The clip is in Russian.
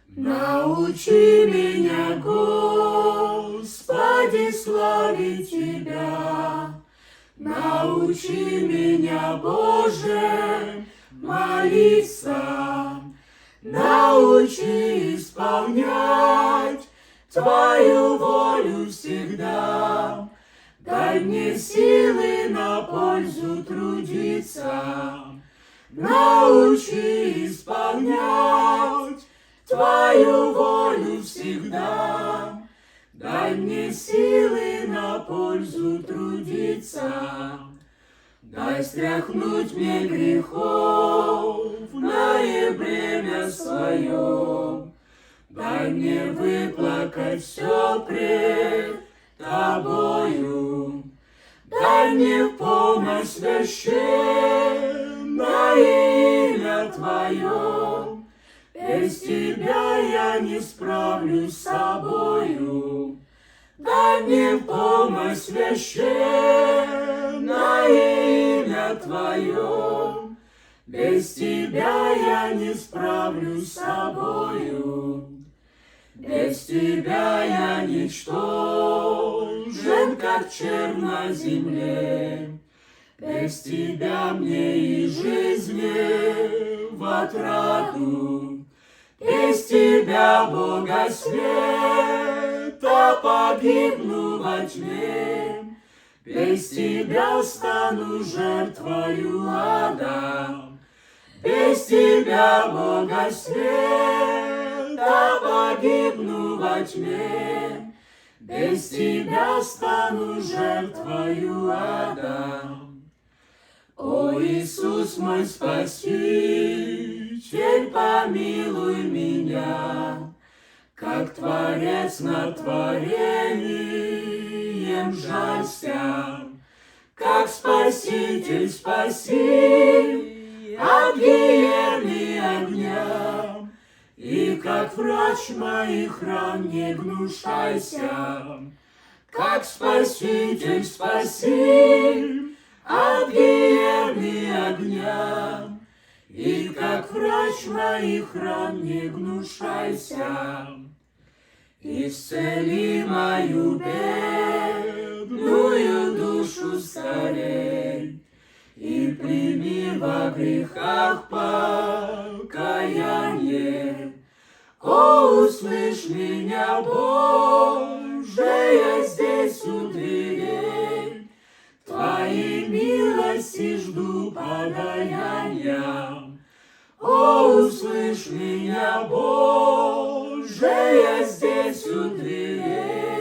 Научи меня, Господи, славить Тебя. Научи меня, Боже, молиться. Научи исполнять Твою волю всегда. Дай мне силы на пользу трудиться. Научи исполнять Твою волю всегда. Дай мне силы на пользу трудиться. Дай стряхнуть мне греховное бремя свое. Дай мне выплакать все пред Тобою. Дай мне в помощь священное имя Твое. Без Тебя я не справлюсь с собою. Дай мне в помощь священное имя Твое. Без Тебя я не справлюсь с собою. Без Тебя я ничтожен, как червь на земле. Без Тебя мне и жизнь не в отраду. Без Тебя, Бога света, погибну во тьме. Без Тебя стану жертвою ада. Без Тебя, Бога света, погибну во тьме. Без Тебя стану жертвою ада. О, Иисус мой Спаситель, помилуй меня, как Творец над творением жалься, как Спаситель спаси от гиены огня, и как врач моих ран не гнушайся, как Спаситель спаси от гиены огня, и как врач моих ран не гнушайся. Исцели мою бедную душу скорей, и прими во грехах покаяние. О, услышь меня, Боже, я здесь у дверей. Твоей милости жду подаяния. О, услышь меня, Боже, я здесь у дверей.